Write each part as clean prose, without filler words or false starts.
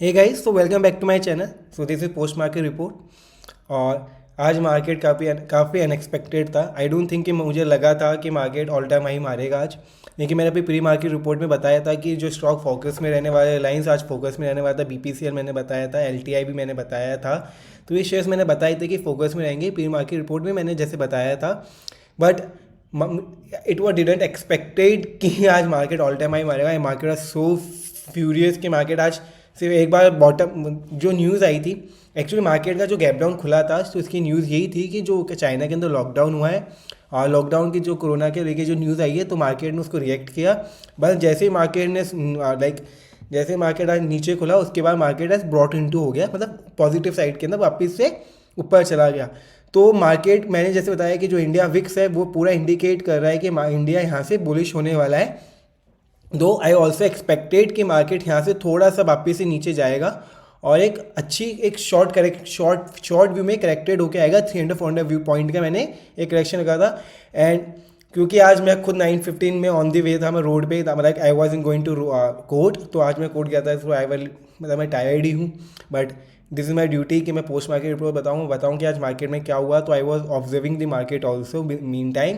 हे guys, तो welcome back to my channel. So this is post market report. और आज market काफ़ी unexpected था। आई डोंट थिंक कि मुझे लगा था कि मार्केट ऑल टाइम हाई मारेगा आज। लेकिन मैंने अभी प्री मार्केट रिपोर्ट में बताया था कि जो स्टॉक फोकस में रहने वाले रिलायंस आज फोकस में रहने वाला था, बीपीसीएल मैंने बताया था, एलटीआई भी मैंने बताया था। तो ये शेयर्स मैंने बताए थे कि फोकस में रहेंगे। प्री मार्केट रिपोर्ट में मैंने जैसे बताया था, but it was didn't expected कि आज मार्केट ऑल टाइम हाई मारेगा। मार्केट आज सो फ्यूरियस कि मार्केट आज सिर्फ एक बार बॉटम जो न्यूज़ आई थी, एक्चुअली मार्केट का जो गैप डाउन खुला था तो इसकी न्यूज़ यही थी कि जो चाइना के अंदर लॉकडाउन हुआ है और लॉकडाउन की जो कोरोना के लेके जो न्यूज़ आई है, तो मार्केट ने उसको रिएक्ट किया। बस जैसे ही मार्केट ने जैसे मार्केट आज नीचे खुला, उसके बाद मार्केट आज ब्रॉट इनटू हो गया, मतलब पॉजिटिव साइड के अंदर वापस से ऊपर चला गया। तो मार्केट मैंने जैसे बताया कि जो इंडिया विक्स है वो पूरा इंडिकेट कर रहा है कि इंडिया यहाँ से बुलिश होने वाला है। दो आई ऑल्सो एक्सपेक्टेड कि मार्केट यहाँ से थोड़ा सा वापस से नीचे जाएगा और एक शॉर्ट व्यू में करेक्टेड होकर आएगा। 300-400 व्यू पॉइंट का मैंने एक करेक्शन लगा था। एंड क्योंकि आज मैं खुद 9:15 में ऑन दी वे था, मैं रोड पे था, मतलब I was in going to court, तो आज मैं कोर्ट गया था। तो आई विल, मतलब मैं टायर्ड ही हूँ, but this is my duty कि मैं पोस्ट मार्केट रिपोर्ट बताऊँ कि आज मार्केट में क्या हुआ। तो I was observing the market also mean time.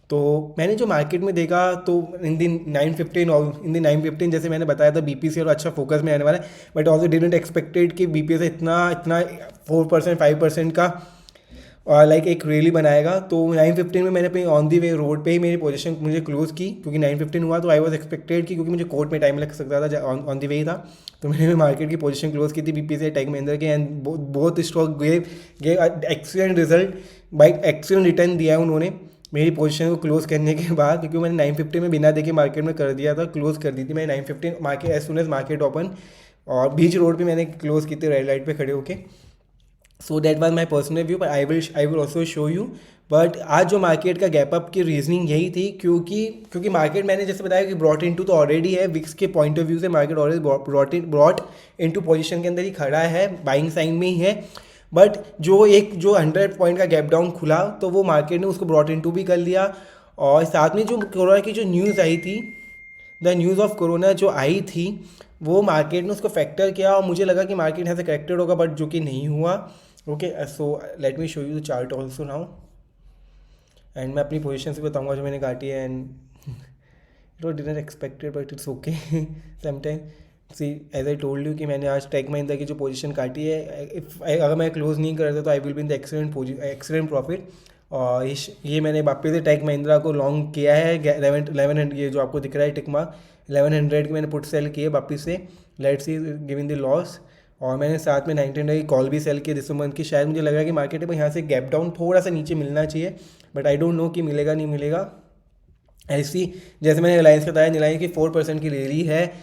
तो मैंने जो मार्केट में देखा, तो इन दिन 9:15 जैसे मैंने बताया था, बीपीसी और अच्छा फोकस में आने वाला है। बट ऑल्सो डिडेंट एक्सपेक्टेड कि बीपीसी इतना इतना 4% 5% का लाइक एक रैली बनाएगा। तो 9:15 में मैंने अपनी ऑन दी वे रोड पे ही मेरी पोजीशन मुझे क्लोज़ की, क्योंकि 9:15 हुआ। तो आई वॉज एक्सपेक्टेड कि क्योंकि मुझे कोर्ट में टाइम लग सकता था, ऑन दी वे ही था, तो मैंने मार्केट की पोजीशन क्लोज़ की थी बीपीसी टेक महिंद्रा के। एंड बहुत stock gave excellent result, by excellent return दिया है उन्होंने मेरी पोजीशन को क्लोज करने के बाद, क्योंकि मैंने 9:50 में बिना देखे मार्केट में कर दिया था, क्लोज कर दी थी मैंने 9:15 market as soon as market open. और बीच रोड पे मैंने क्लोज की थी रेड लाइट पे खड़े होके। So that was my personal view, but I will also show you. But आज जो मार्केट का गैप अप की रीजनिंग यही थी, क्योंकि मार्केट मैंने जैसे बताया कि ब्रॉट इनटू तो ऑलरेडी है। विक्स के पॉइंट ऑफ व्यू से market already brought into position के अंदर ही खड़ा है, बाइंग साइन में ही है। बट जो 100 पॉइंट का गैप डाउन खुला, तो वो मार्केट ने उसको ब्रॉट इनटू भी कर लिया। और साथ में जो कोरोना की जो न्यूज़ आई थी, द न्यूज़ ऑफ कोरोना जो आई थी, वो मार्केट ने उसको फैक्टर किया और मुझे लगा कि मार्केट यहाँ से करेक्टेड होगा, बट जो कि नहीं हुआ। Okay, so let me show you the chart also now. And मैं अपनी पोजीशन से बताऊंगा जो मैंने काटी है। And it was didn't expected, but it's okay sometime. See, as I told you कि मैंने आज टेक महिंद्रा की जो पोजीशन काटी है, अगर मैं क्लोज नहीं करता तो I will be in the excellent profit. और ये मैंने वापस से टेक महिंद्रा को लॉन्ग किया है 1100, ये जो आपको दिख रहा है टिक मार्क 1100 की मैंने पुट सेल किए वापस से। Let's see giving the loss. और मैंने साथ में 1900 की कॉल भी सेल किया दिस मंथ की। शायद मुझे लग रहा है कि मार्केट में यहाँ से गैप डाउन थोड़ा सा नीचे मिलना चाहिए, बट आई डोंट नो कि मिलेगा नहीं मिलेगा। ऐसी जैसे मैंने रिलायंस का बताया, रिलायंस की 4% की रैली है।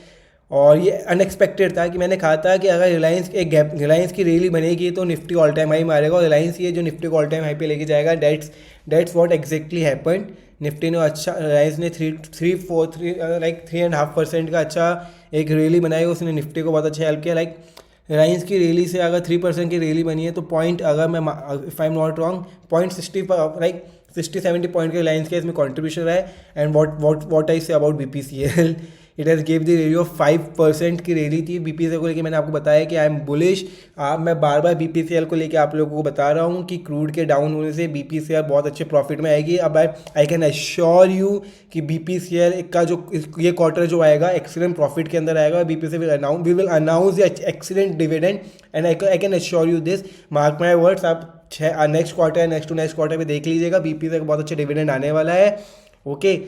और ये अनएक्सपेक्टेड था कि मैंने कहा था कि अगर रिलायंस की रैली बनेगी तो निफ्टी ऑल टाइम हाई मारेगा, और रिलायंस ये जो निफ्टी को ऑल टाइम हाई पे लेके जाएगा। That's what exactly happened. Nifty ने अच्छा, रिलायंस ने 3.5% का अच्छा एक रैली बनाई, उसने निफ्टी को बहुत अच्छा हेल्प किया। लाइक रिलायंस की रैली से अगर 3% की रैली बनी है, तो पॉइंट, अगर मैं, if I am not wrong, 0.60 like 60-70 point के रिलायंस के इसमें कॉन्ट्रीब्यूशन है। And what I say about BPCL, it has give the rally of 5% की रैली थी बीपीसीएल को लेके। मैंने आपको बताया कि आई एम बुलिश। मैं बार बार बीपीसीएल को लेके आप लोगों को बता रहा हूँ कि क्रूड के डाउन होने से बीपीसीएल बहुत अच्छे प्रॉफिट में आएगी। अब आई कैन एश्योर यू कि बीपीसीएल का जो ये क्वार्टर जो आएगा एक्सीलेंट प्रॉफिट के अंदर आएगा। We will announce excellent dividend, and I can assure you this, mark my words. आप next quarter, next to next quarter में देख लीजिएगा, बीपीसीएल का बहुत अच्छा डिविडेंड आने वाला है। ओके,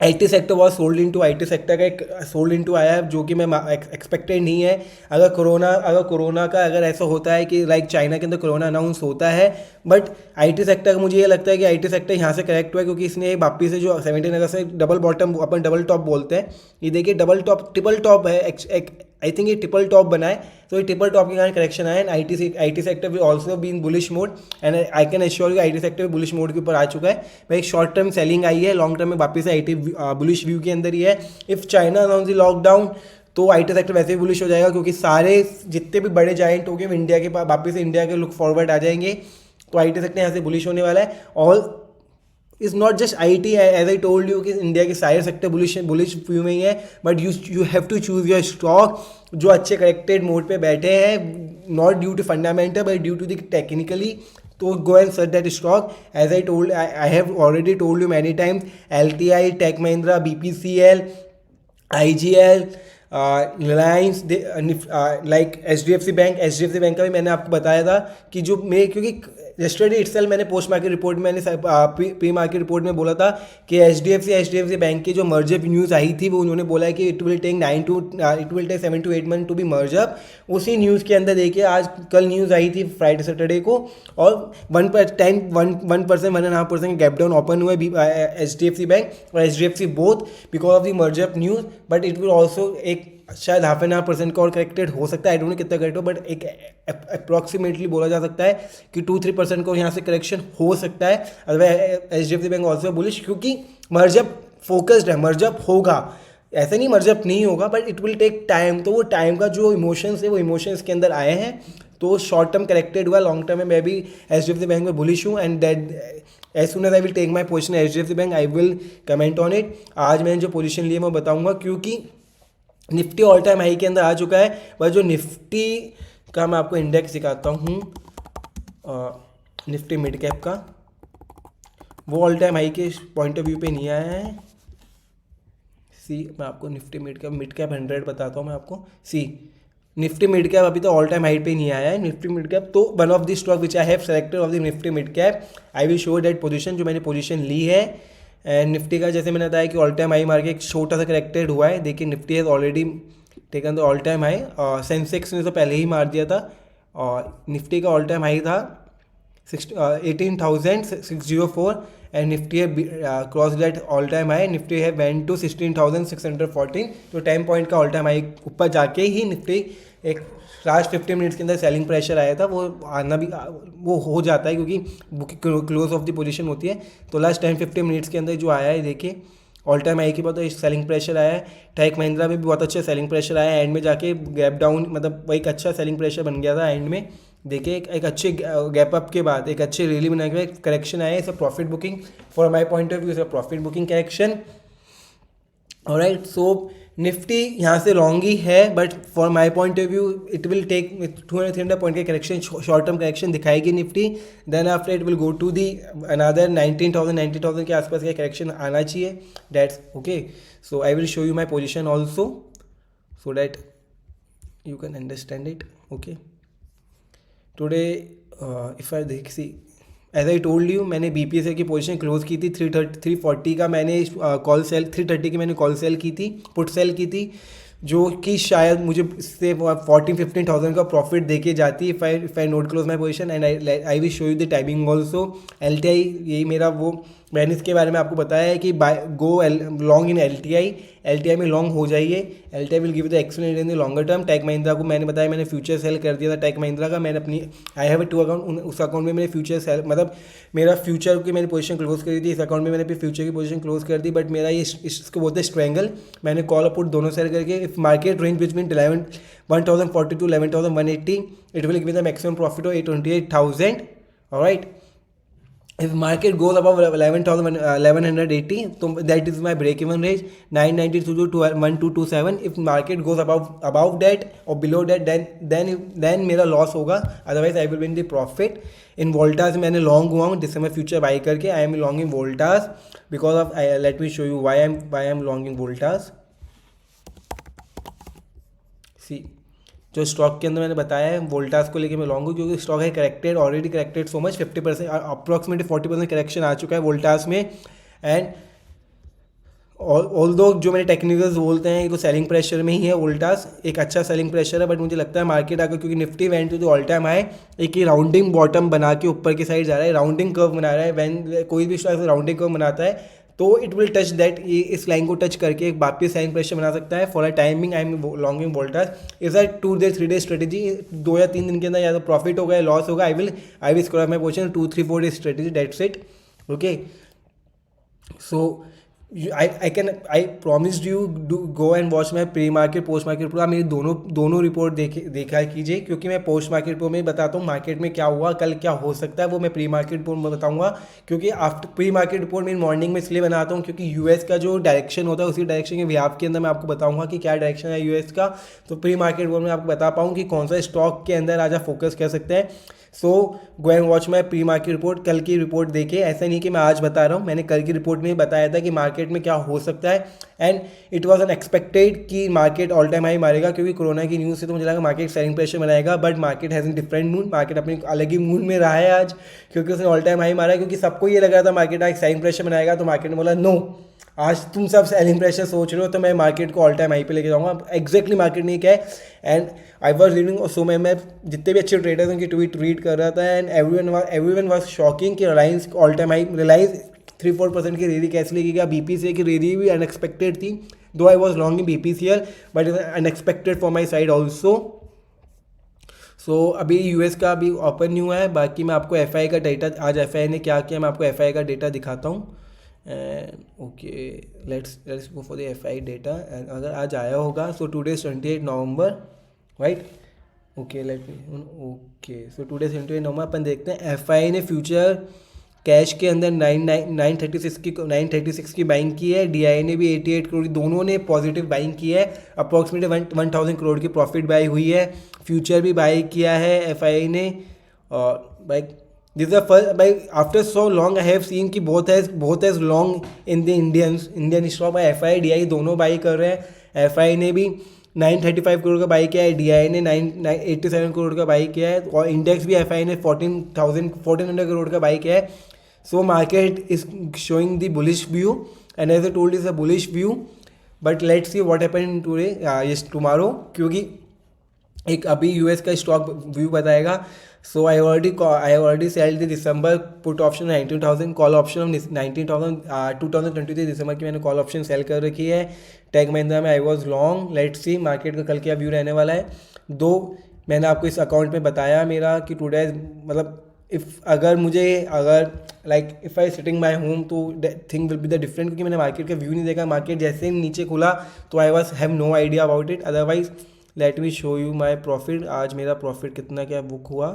आईटी सेक्टर बहुत सोल्ड इनटू, आईटी सेक्टर का एक सोल्ड इनटू आया है, जो कि मैं एक्सपेक्टेड नहीं है। अगर कोरोना का अगर ऐसा होता है कि लाइक चाइना के अंदर कोरोना अनाउंस होता है, बट आईटी सेक्टर का मुझे ये लगता है कि आईटी सेक्टर यहाँ से करेक्ट हुआ है, क्योंकि इसने वापस से जो 17 अगस्त से डबल बॉटम, अपन डबल टॉप बोलते हैं, ये देखिए ट्रिपल टॉप है। आई थिंक ये ट्रिपल टॉप बना है, तो ये ट्रिपल टॉप के कारण करेक्शन आया। And IT sector will also be in bullish mode, and I can assure you IT sector bullish mode के ऊपर आ चुका है। भाई एक शॉर्ट टर्म सेलिंग आई है, लॉन्ग टर्म में वापस से आईटी बुलिश व्यू के अंदर ही है। If China announce the lockdown, तो आईटी सेक्टर वैसे भी बुलिश हो जाएगा, क्योंकि सारे जितने भी बड़े जाइंट हो गए इंडिया के पास, वापस से इंडिया के लुक फॉरवर्ड आ जाएंगे। तो आईटी सेक्टर यहाँ से बुलिश होने वाला है। और is not just IT, as I told you कि इंडिया के सारे सेक्टर बुलिश व्यू में ही है, but you have to choose your stock जो अच्छे करेक्टेड मोड पे बैठे हैं, not due to fundamental but due to the technically. तो go and search that stock. As I have already told you many times, LTI, Tech Mahindra, BPCL, IGL, Reliance, like HDFC bank का भी मैंने आपको बताया था कि जो मैं, क्योंकि यस्टरडे इटसेल्फ मैंने पोस्ट मार्केट रिपोर्ट में, मैंने प्री मार्केट रिपोर्ट में बोला था कि HDFC बैंक की जो मर्जर न्यूज़ आई थी वो उन्होंने बोला है कि it will take 7 to 8 month to be merger. उसी न्यूज़ के अंदर देखिए आज कल न्यूज़ आई थी फ्राइडे सैटरडे को, और 1.5% गैप डाउन ओपन हुआ है HDFC बैंक और HDFC both because of the merger news. But it will also एक शायद 0.5% का और करेक्टेड हो सकता है, आई डोंट नो कितना करेक्ट हो, बट एक अप्रॉक्सीमेटली बोला जा सकता है कि 2-3% को यहाँ से करेक्शन हो सकता है. Otherwise HDFC bank also bullish, क्योंकि मर्जर फोकस्ड है, मर्जर होगा, ऐसा नहीं मर्जर नहीं होगा, but it will take time. तो वो टाइम का जो इमोशंस है वो इमोशंस के अंदर आए हैं, तो शॉर्ट टर्म करेक्टेड हुआ, लॉन्ग टर्म में मैं भी HDFC बैंक में बुलिश हूँ. And that as soon as I will take my position HDFC bank I will comment on it. आज मैंने जो पोजीशन ली है मैं बताऊँगा, क्योंकि निफ्टी ऑल टाइम हाई के अंदर आ चुका है, बस जो निफ्टी का मैं आपको इंडेक्स दिखाता हूँ, निफ्टी मिड कैप का, वो ऑल टाइम हाई के पॉइंट ऑफ व्यू पे नहीं आया है. मैं आपको निफ्टी मिड कैप 100 बताता हूँ मैं आपको. निफ्टी मिड कैप अभी तो ऑल टाइम हाई पे नहीं आया है. निफ्टी मिड कैप तो one of the stock which I have selected of the Nifty mid cap. I will show that position जो मैंने पोजीशन ली है. एंड निफ्टी का जैसे मैंने बताया कि ऑल टाइम हाई मार के एक छोटा सा करेक्टेड हुआ है. देखिए Nifty has already taken the all time high, Sensex ने तो पहले ही मार दिया था, और निफ्टी का ऑल टाइम हाई था 18,604 एंड निफ्टी है cross that all time high. Nifty है वेंट टू 16,614, तो 10 पॉइंट का ऑल टाइम हाई ऊपर जाके ही निफ्टी एक लास्ट 15 मिनट्स के अंदर सेलिंग प्रेशर आया था, वो आना भी वो हो जाता है क्योंकि क्लोज ऑफ द पोजीशन होती है. तो लास्ट 10-15 मिनट्स के अंदर जो आया है देखिए ऑल टाइम हाई के बाद तो सेलिंग प्रेशर आया है. टेक महिंद्रा में भी बहुत अच्छा सेलिंग प्रेशर आया है, एंड में जाके गैप डाउन, मतलब वो एक अच्छा सेलिंग प्रेशर बन गया था एंड में. देखिए एक अच्छे गैप अप के बाद एक अच्छे रैली बनाने के बाद करेक्शन आया है. इस profit booking for my point of view, इस profit booking correction. Alright, so Nifty यहाँ से लॉन्ग ही है, but for my point of view it will take 200-300 point के करेक्शन, शॉर्ट टर्म करेक्शन दिखाएगी Nifty. Then after it will go to the another 19,000 के आसपास का करेक्शन आना चाहिए. That's okay. So I will show you my position also so that you can understand it. Okay, today if I देख सी as I told you, मैंने BPCL की position close की थी 340 का मैंने कॉल सेल, 330 की मैंने कॉल सेल की थी, पुट सेल की थी, जो कि शायद मुझे इससे 14-15,000 का प्रॉफिट देके जाती if I note close my position. And I will show you the timing also. LTI यही मेरा वो, मैंने इसके बारे में आपको बताया है कि गो लॉन्ग इन LTI में लॉन्ग हो जाइए. LTI will give the excellent in the longer term. Tech Mahindra को मैंने बताया मैंने फ्यूचर सेल कर दिया था टेक महिंद्रा का. मैंने अपनी आई हैव 2 अकाउंट, उस अकाउंट में मैंने फ्यूचर सेल, मतलब मेरा फ्यूचर की मैंने पोजीशन क्लोज करी थी, इस अकाउंट में मैंने अपनी फ्यूचर की पोजीशन क्लोज कर दी. बट मेरा ये इसको बोलते हैं स्ट्रेंगल. मैंने कॉल और पुट दोनों सेल करके if market range between 1,040 to 11,180 it will give the maximum profit of 28,000. Alright, if market goes above 1180, so that is my break even range 990 to 1227. if market goes above that or below that, then मेरा loss होगा, otherwise I will win the profit. In Voltas मैंने long हुआ हूँ जिससे मैं future buy करके I am long in Voltas because of, let me show you why I am long in Voltas. See जो stock के अंदर मैंने बताया है वोल्टास को लेके मैं लॉन्ग हूँ, क्योंकि स्टॉक है corrected, already corrected so much, 50% approximately 40% correction आ चुका है वोल्टास में. एंड ऑल्दो जो मैंने टेक्निकल्स बोलते हैं तो सेलिंग प्रेशर में ही है वोल्टास, एक अच्छा सेलिंग प्रेशर है. बट मुझे लगता है मार्केट आकर, क्योंकि Nifty went to all time high, एक ही राउंडिंग बॉटम बना के ऊपर की साइड जा रहा है, राउंडिंग कर्व बना रहा है. वैन कोई भी स्टॉक राउंडिंग कर्व बनाता है तो इट विल टच दैट, इस लाइन को टच करके एक वापस सेलिंग प्रेशर बना सकता है. For a timing I am longing Voltas. Is a 2-3 strategy, 2 या 3 दिन के अंदर या तो प्रॉफिट होगा या लॉस होगा. I will score my position 2-3-4 strategy, that's it. Okay, so I promised you do go and watch my pre market post market report. आप मेरी दोनों रिपोर्ट देखा कीजिए, क्योंकि मैं पोस्ट मार्केट रिपोर्ट में बताता हूँ मार्केट में क्या हुआ, कल क्या हो सकता है, वो मैं प्री मार्केट रिपोर्ट में बताऊँगा। क्योंकि आफ्टर प्री मार्केट रिपोर्ट मैं मॉर्निंग में इसलिए बनाता हूँ क्योंकि यूएस का जो डायरेक्शन होता है उसी डायरेक्शन के बिहाफ के अंदर मैं आपको बताऊँगा कि क्या डायरेक्शन है यूएस का। तो प्री मार्केट रिपोर्ट में आपको बता पाऊँ कि कौन सा स्टॉक के अंदर आज आप फोकस कर सकते हैं। So go and watch my pre market report. कल की रिपोर्ट देखिए, ऐसा नहीं कि मैं आज बता रहा हूँ, मैंने कल की रिपोर्ट में बताया था कि मार्केट में क्या हो सकता है। एंड इट वॉज अनएक्सपेक्टेड कि मार्केट ऑल टाइम हाई मारेगा, क्योंकि कोरोना की न्यूज़ से तो मुझे लगा मार्केट सेलिंग प्रेशर बनाएगा, but market has in different mood. Market अपनी अलग ही मूड में रहा है आज, क्योंकि उसने ऑल टाइम हाई मारा है। क्योंकि सबको ये लग रहा था मार्केट आज सेलिंग प्रेशर बनाएगा, तो मार्केट ने बोला नो, आज तुम सब सेलिंग प्रेशर सोच रहे हो तो मैं मार्केट को ऑल टाइम हाई पे लेके जाऊँगा। एग्जैक्टली मार्केट ने क्या है। एंड आई वॉज रीडिंग, सो मैं जितने भी अच्छे ट्रेडर्स उनकी ट्वीट रीड कर रहा था, एंड एवरीवन वाज शॉकिंग कि Reliance all time high, Reliance 3-4% की रेडी कैसे लेके गया। बीपीसीएल की रेडी भी अनएक्सपेक्टेड थी, though I was long in BPCL, but it unexpected for my side also. So अभी यूएस का अभी ओपन नहीं हुआ है। बाकी मैं आपको एफआई का डेटा, आज एफआई ने क्या किया मैं आपको एफआई का डेटा दिखाता हूँ। And okay, let's go for the FI data. And अगर आज आया होगा, so today 28 November, right. Okay let me, okay so today 28 November. अपन देखते हैं एफआई ने फ्यूचर कैश के अंदर 936 की बाइंग की है। डीआई ने भी 88 करोड़, दोनों ने पॉजिटिव बाइंग की है। अप्रॉक्सीमेटली 1000 करोड़ की प्रॉफिट बाई हुई है। फ्यूचर भी बाई किया है एफआई ने। और buy this the first, buy after so long I have seen कि both has long in the Indian stock. Buy FI DI दोनों बाई कर रहे हैं। एफआई ने भी 935 करोड़ का बाई किया है, डीआई ने 87 करोड़ का बाई किया है, और इंडेक्स भी एफआई ने 1400 करोड़ का बाई किया है। So market is showing the bullish view, and as I told is a bullish view, but let's see what happen today, yes tomorrow, क्योंकि एक अभी यूएस का स्टॉक व्यू बताएगा। So I already sell the December put option 19,000, call option 19,000 2023 December की मैंने call option sell कर रखी है। टेक महिंद्रा में आई was long. Let's see market का कल क्या व्यू रहने वाला है। दो मैंने आपको इस अकाउंट में बताया मेरा कि टुडे, मतलब अगर like if I sitting my home तो thing will be the different, क्योंकि मैंने मार्केट का व्यू नहीं देखा। मार्केट जैसे ही नीचे खुला तो I was have no idea about it. Otherwise let me show you my profit. आज मेरा प्रॉफिट कितना क्या बुक हुआ,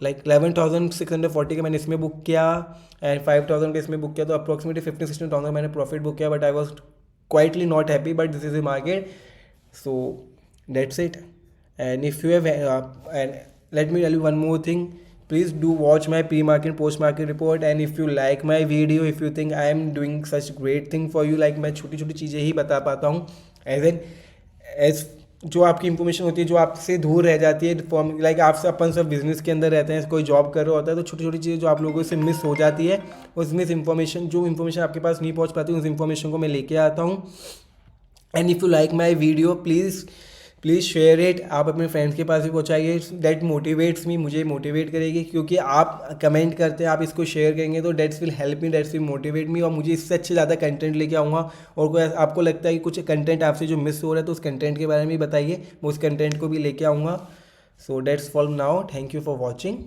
लाइक 11,640 का मैंने इसमें बुक किया, एंड 5,000 का इसमें बुक किया, तो अप्रॉक्सीमेटली 15-16,000 मैंने प्रॉफिट बुक किया। But I was quietly not happy, but this is the market, so that's it. And if you have, and let me tell you one more thing, please do watch my pre-market post-market report, and if you like my video, if you think I am doing such great thing for you, like मैं छोटी छोटी चीज़ें ही बता पाता हूँ, as जो आपकी information होती है जो आपसे दूर रह जाती है, लाइक आपसे अपन सब बिजनेस के अंदर रहते हैं, कोई जॉब कर रहा होता है, तो छोटी छोटी चीज़ें जो आप लोगों से मिस हो जाती है, उस मिस इंफॉर्मेशन, जो इन्फॉर्मेशन आपके पास नहीं पहुँच पाती, उस इन्फॉर्मेशन को मैं लेके आता हूँ। And if you like my video, please share it. आप अपने फ्रेंड्स के पास भी पहुँचाइए, दैट मोटिवेट्स मी, मुझे मोटिवेट करेगी, क्योंकि आप कमेंट करते हैं, आप इसको शेयर करेंगे तो that's will help me, that's will motivate me, और मुझे इससे अच्छे ज़्यादा कंटेंट लेके आऊँगा। और कोई आपको लगता है कि कुछ कंटेंट आपसे जो मिस हो रहा है, तो उस कंटेंट के बारे में भी बताइए, मैं उस कंटेंट को भी लेके आऊँगा। So that's for now, thank you for watching.